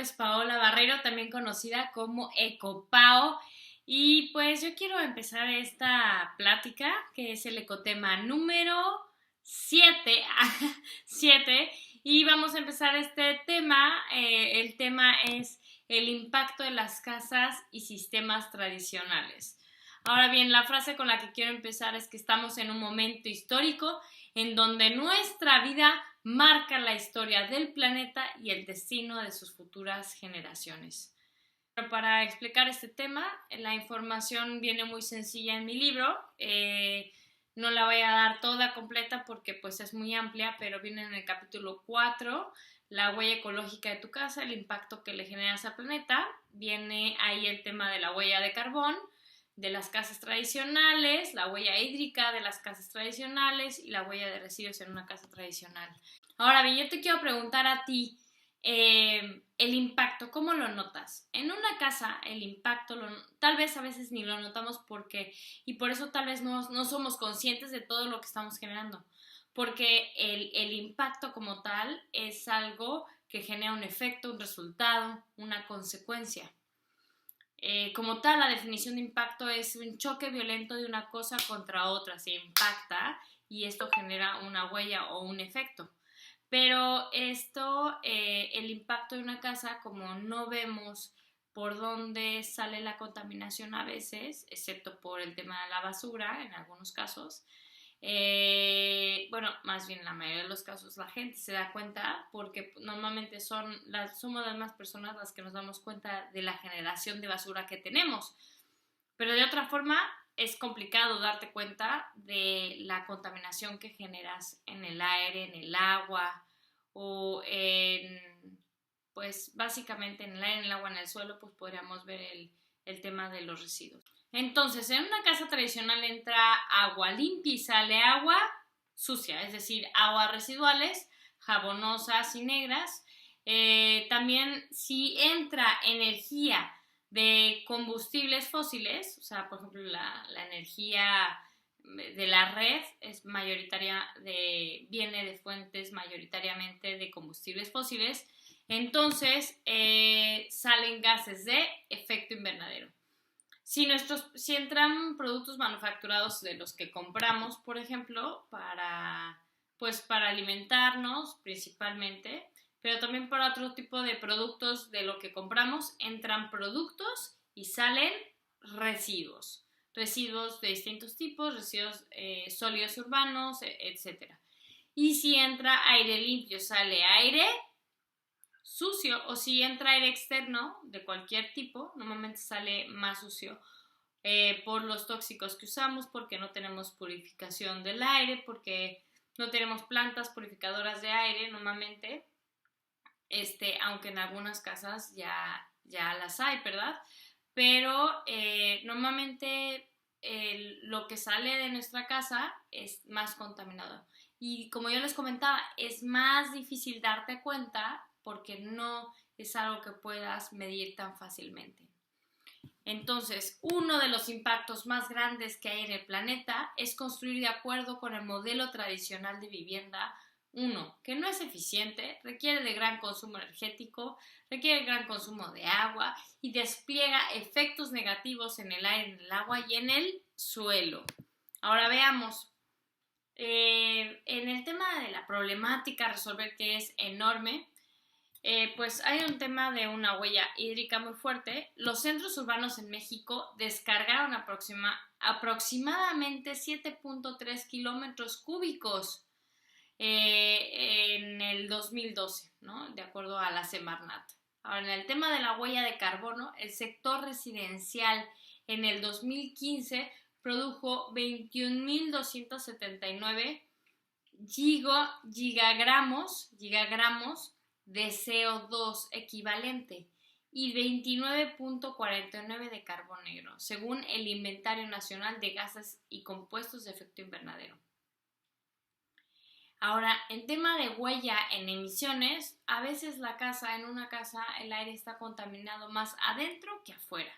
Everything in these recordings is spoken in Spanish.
nombre es Paola Barreiro, también conocida como Ecopao. Y pues yo quiero empezar esta plática, que es el ecotema número 7. 7. Y vamos a empezar este tema. El tema es el impacto de las casas y sistemas tradicionales. Ahora bien, la frase con la que quiero empezar es que estamos en un momento histórico en donde nuestra vida marca la historia del planeta y el destino de sus futuras generaciones. Pero para explicar este tema, la información viene muy sencilla en mi libro. No la voy a dar toda completa porque pues es muy amplia, pero viene en el capítulo 4, la huella ecológica de tu casa, el impacto que le generas al planeta. Viene ahí el tema de la huella de carbón, de las casas tradicionales, la huella hídrica de las casas tradicionales y la huella de residuos en una casa tradicional. Ahora bien, yo te quiero preguntar a ti, el impacto, ¿cómo lo notas? En una casa el impacto tal vez a veces ni lo notamos y por eso tal vez no somos conscientes de todo lo que estamos generando, porque el impacto como tal es algo que genera un efecto, un resultado, una consecuencia. Como tal, la definición de impacto es un choque violento de una cosa contra otra, se impacta y esto genera una huella o un efecto. Pero el impacto de una casa, como no vemos por dónde sale la contaminación a veces, excepto por el tema de la basura en algunos casos, bueno, más bien la mayoría de los casos la gente se da cuenta porque normalmente somos las mismas personas las que nos damos cuenta de la generación de basura que tenemos. Pero de otra forma es complicado darte cuenta de la contaminación que generas en el aire, en el agua o pues básicamente en el aire, en el agua, en el suelo, pues podríamos ver el tema de los residuos. Entonces, en una casa tradicional entra agua limpia y sale agua sucia, es decir, aguas residuales, jabonosas y negras. También si entra energía de combustibles fósiles, o sea, por ejemplo, la energía de la red viene de fuentes mayoritariamente de combustibles fósiles, entonces salen gases de efecto invernadero. Si entran productos manufacturados de los que compramos, por ejemplo, para alimentarnos principalmente, pero también para otro tipo de productos de lo que compramos, entran productos y salen residuos. Residuos de distintos tipos, residuos sólidos urbanos, etc. Y si entra aire limpio, sale aire sucio, o si entra aire externo de cualquier tipo, normalmente sale más sucio por los tóxicos que usamos, porque no tenemos purificación del aire, porque no tenemos plantas purificadoras de aire normalmente, aunque en algunas casas ya las hay, ¿verdad? Pero normalmente lo que sale de nuestra casa es más contaminado. Y como yo les comentaba, es más difícil darte cuenta porque no es algo que puedas medir tan fácilmente. Entonces, uno de los impactos más grandes que hay en el planeta es construir de acuerdo con el modelo tradicional de vivienda. Uno, que no es eficiente, requiere de gran consumo energético, requiere de gran consumo de agua y despliega efectos negativos en el aire, en el agua y en el suelo. Ahora veamos. En el tema de la problemática a resolver, que es enorme, pues hay un tema de una huella hídrica muy fuerte. Los centros urbanos en México descargaron aproximadamente 7.3 kilómetros cúbicos en el 2012, ¿no? De acuerdo a la Semarnat. Ahora, en el tema de la huella de carbono, el sector residencial en el 2015 produjo 21.279 gigagramos de CO2 equivalente y 29.49 de carbón negro, según el Inventario Nacional de Gases y Compuestos de Efecto Invernadero. Ahora, en tema de huella en emisiones, a veces en una casa el aire está contaminado más adentro que afuera.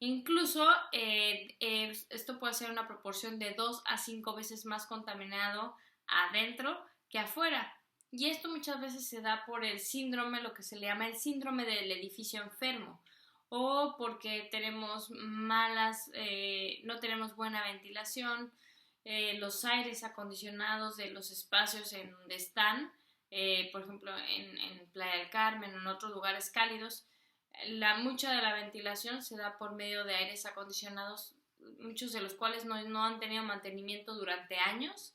Incluso esto puede ser una proporción de 2 a 5 veces más contaminado adentro que afuera. Y esto muchas veces se da por el síndrome, lo que se le llama el síndrome del edificio enfermo, o porque tenemos no tenemos buena ventilación, los aires acondicionados de los espacios en donde están, por ejemplo en Playa del Carmen o en otros lugares cálidos, mucha de la ventilación se da por medio de aires acondicionados, muchos de los cuales no han tenido mantenimiento durante años.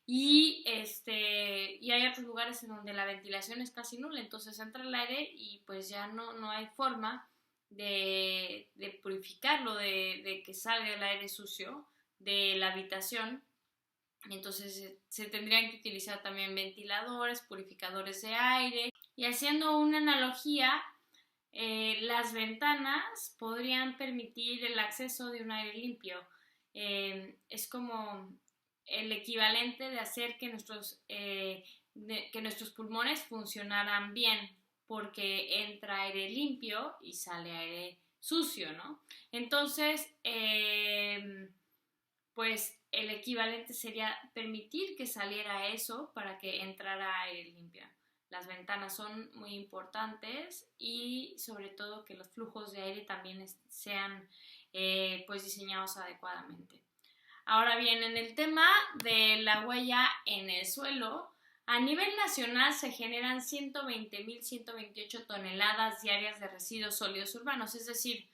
Y hay otros lugares en donde la ventilación es casi nula, entonces entra el aire y pues ya no hay forma de purificarlo, de que salga el aire sucio de la habitación. Entonces se tendrían que utilizar también ventiladores, purificadores de aire. Y haciendo una analogía, las ventanas podrían permitir el acceso de un aire limpio. Es como el equivalente de hacer que nuestros pulmones funcionaran bien, porque entra aire limpio y sale aire sucio, ¿no? Entonces, pues el equivalente sería permitir que saliera eso para que entrara aire limpio. Las ventanas son muy importantes y sobre todo que los flujos de aire también sean pues diseñados adecuadamente. Ahora bien, en el tema de la huella en el suelo, a nivel nacional se generan 120.128 toneladas diarias de residuos sólidos urbanos, es decir,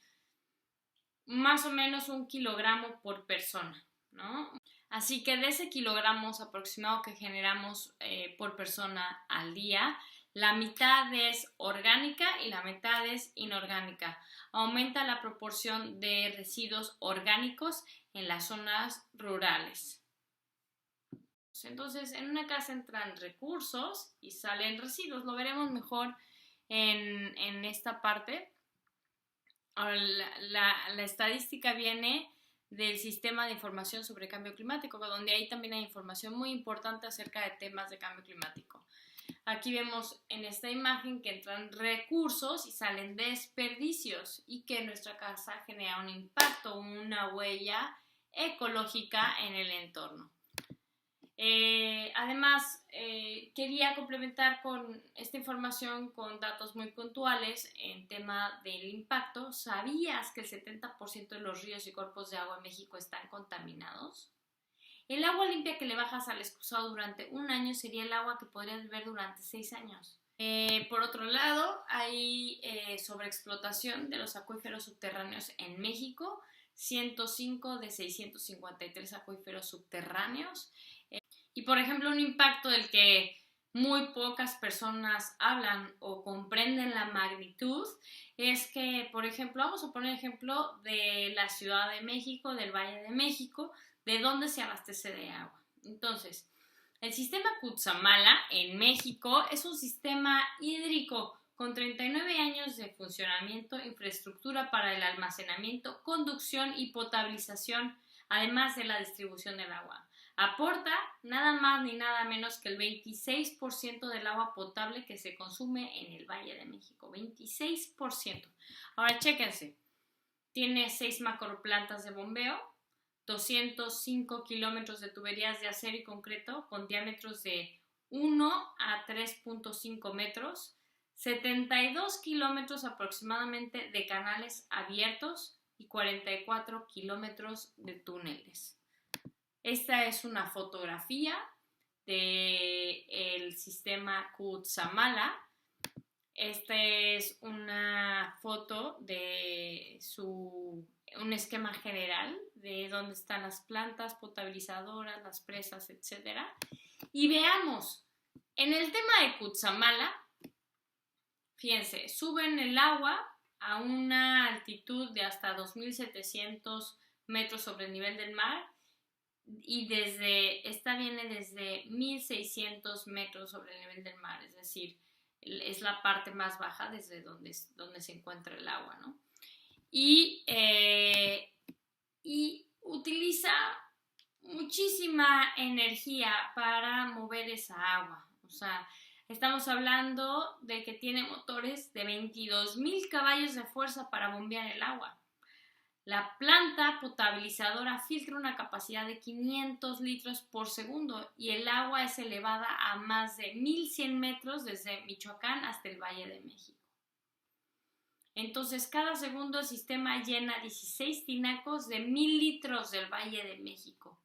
más o menos 1 kilogramo por persona, ¿no? Así que de ese kilogramos aproximado que generamos por persona al día, la mitad es orgánica y la mitad es inorgánica. Aumenta la proporción de residuos orgánicos en las zonas rurales. Entonces, en una casa entran recursos y salen residuos. Lo veremos mejor en esta parte. Ahora, la estadística viene del Sistema de Información sobre Cambio Climático, donde ahí también hay información muy importante acerca de temas de cambio climático. Aquí vemos en esta imagen que entran recursos y salen desperdicios y que nuestra casa genera un impacto, una huella ecológica en el entorno. Además, quería complementar con esta información con datos muy puntuales en tema del impacto. ¿Sabías que el 70% de los ríos y cuerpos de agua en México están contaminados? El agua limpia que le bajas al excusado durante un año sería el agua que podrías beber durante 6 años. Por otro lado, hay sobreexplotación de los acuíferos subterráneos en México, 105 de 653 acuíferos subterráneos. Y por ejemplo, un impacto del que muy pocas personas hablan o comprenden la magnitud es que, por ejemplo, vamos a poner ejemplo de la Ciudad de México, del Valle de México, de donde se abastece de agua. Entonces, el sistema Cutzamala en México es un sistema hídrico con 39 años de funcionamiento, infraestructura para el almacenamiento, conducción y potabilización, además de la distribución del agua. Aporta nada más ni nada menos que el 26% del agua potable que se consume en el Valle de México. 26%. Ahora, chéquense. Tiene 6 macroplantas de bombeo, 205 kilómetros de tuberías de acero y concreto con diámetros de 1 a 3.5 metros, 72 kilómetros aproximadamente de canales abiertos y 44 kilómetros de túneles. Esta es una fotografía del sistema Cutzamala. Esta es una foto de un esquema general de dónde están las plantas potabilizadoras, las presas, etc. Y veamos, en el tema de Cutzamala, fíjense, suben el agua a una altitud de hasta 2.700 metros sobre el nivel del mar y esta viene desde 1.600 metros sobre el nivel del mar, es decir, es la parte más baja desde donde se encuentra el agua, ¿no? Y utiliza muchísima energía para mover esa agua. O sea, estamos hablando de que tiene motores de 22.000 caballos de fuerza para bombear el agua. La planta potabilizadora filtra una capacidad de 500 litros por segundo y el agua es elevada a más de 1100 metros desde Michoacán hasta el Valle de México. Entonces, cada segundo el sistema llena 16 tinacos de 1000 litros del Valle de México.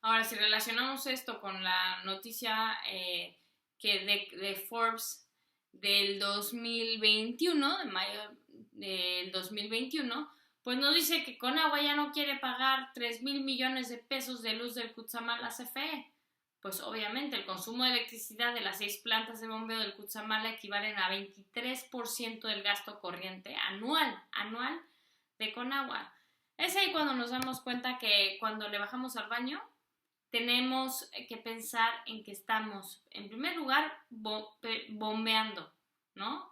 Ahora, si relacionamos esto con la noticia de Forbes del 2021, de mayo del 2021, pues nos dice que Conagua ya no quiere pagar 3,000 millones de pesos de luz del Cutzamala a la CFE. Pues obviamente el consumo de electricidad de las 6 plantas de bombeo del Cutzamala equivalen a 23% del gasto corriente anual de Conagua. Es ahí cuando nos damos cuenta que cuando le bajamos al baño tenemos que pensar en que estamos, en primer lugar, bombeando, ¿no?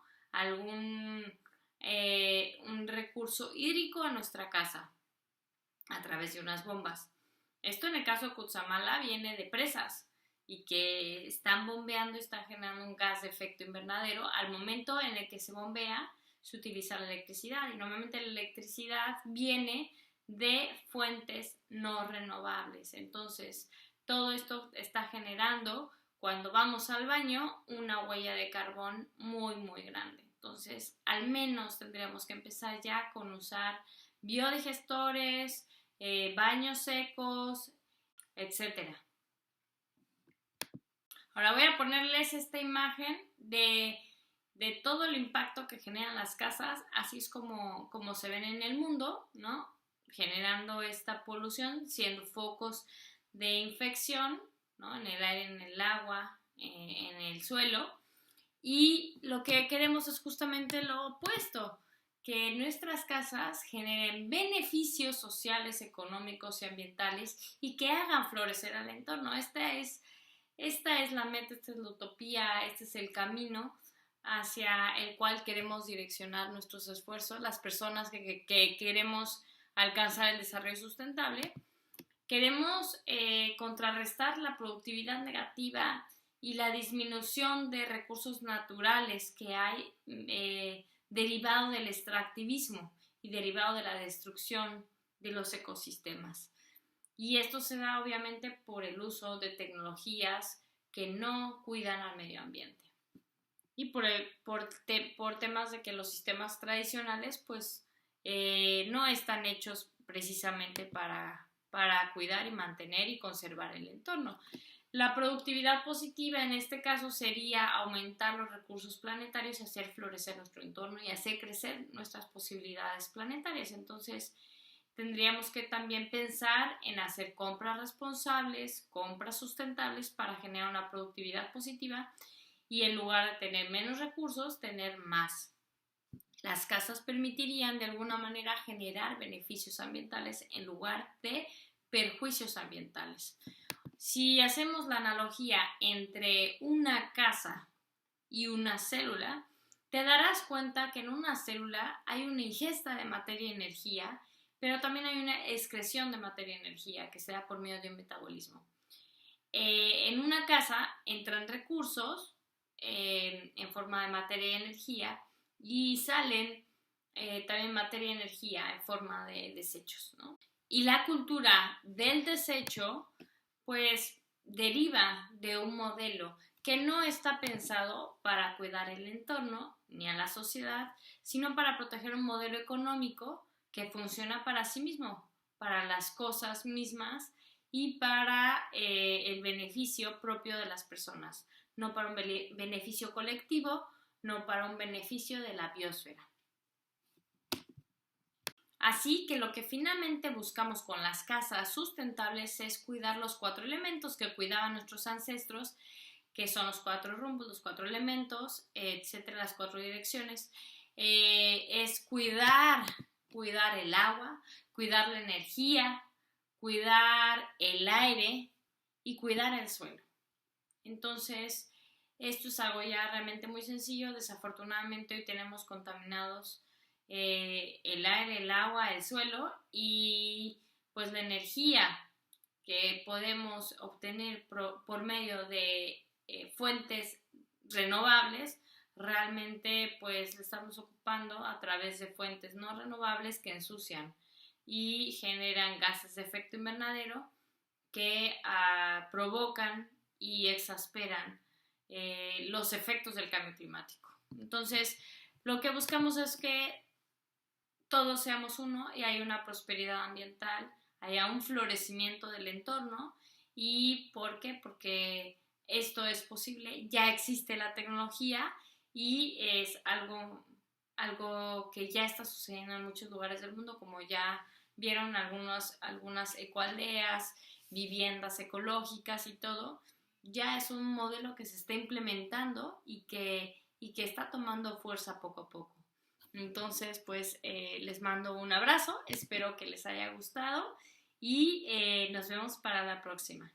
Un recurso hídrico a nuestra casa a través de unas bombas. Esto en el caso de Cutzamala viene de presas y que están bombeando, están generando un gas de efecto invernadero. Al momento en el que se bombea, se utiliza la electricidad y normalmente la electricidad viene de fuentes no renovables. Entonces, todo esto está generando, cuando vamos al baño, una huella de carbón muy, muy grande. Entonces, al menos tendríamos que empezar ya con usar biodigestores, baños secos, etcétera. Ahora voy a ponerles esta imagen de todo el impacto que generan las casas, así es como se ven en el mundo, ¿no? Generando esta polución, siendo focos de infección, ¿no? En el aire, en el agua, en el suelo. Y lo que queremos es justamente lo opuesto, que nuestras casas generen beneficios sociales, económicos y ambientales y que hagan florecer al entorno. Esta es la meta, esta es la utopía, este es el camino hacia el cual queremos direccionar nuestros esfuerzos, las personas que queremos alcanzar el desarrollo sustentable. Queremos contrarrestar la productividad negativa y la disminución de recursos naturales que hay derivado del extractivismo y derivado de la destrucción de los ecosistemas. Y esto se da obviamente por el uso de tecnologías que no cuidan al medio ambiente. Y por temas de que los sistemas tradicionales pues no están hechos precisamente para cuidar y mantener y conservar el entorno. La productividad positiva en este caso sería aumentar los recursos planetarios y hacer florecer nuestro entorno y hacer crecer nuestras posibilidades planetarias. Entonces, tendríamos que también pensar en hacer compras responsables, compras sustentables para generar una productividad positiva y en lugar de tener menos recursos, tener más. Las casas permitirían de alguna manera generar beneficios ambientales en lugar de perjuicios ambientales. Si hacemos la analogía entre una casa y una célula, te darás cuenta que en una célula hay una ingesta de materia y energía, pero también hay una excreción de materia y energía que se da por medio de un metabolismo. En una casa entran recursos en forma de materia y energía y salen también materia y energía en forma de desechos, ¿no? Y la cultura del desecho pues deriva de un modelo que no está pensado para cuidar el entorno ni a la sociedad, sino para proteger un modelo económico que funciona para sí mismo, para las cosas mismas y para el beneficio propio de las personas, no para un beneficio colectivo, no para un beneficio de la biosfera. Así que lo que finalmente buscamos con las casas sustentables es cuidar los 4 elementos que cuidaban nuestros ancestros, que son los 4 rumbos, los 4 elementos, etcétera, las 4 direcciones. Es cuidar el agua, cuidar la energía, cuidar el aire y cuidar el suelo. Entonces, esto es algo ya realmente muy sencillo. Desafortunadamente hoy tenemos contaminados el aire, el agua, el suelo y pues la energía que podemos obtener por medio de fuentes renovables realmente pues le estamos ocupando a través de fuentes no renovables que ensucian y generan gases de efecto invernadero que provocan y exasperan los efectos del cambio climático. Entonces, lo que buscamos es que todos seamos uno y haya una prosperidad ambiental, haya un florecimiento del entorno. ¿Y por qué? Porque esto es posible, ya existe la tecnología y es algo que ya está sucediendo en muchos lugares del mundo, como ya vieron algunas ecoaldeas, viviendas ecológicas y todo. Ya es un modelo que se está implementando y que está tomando fuerza poco a poco. Entonces, pues les mando un abrazo, espero que les haya gustado y nos vemos para la próxima.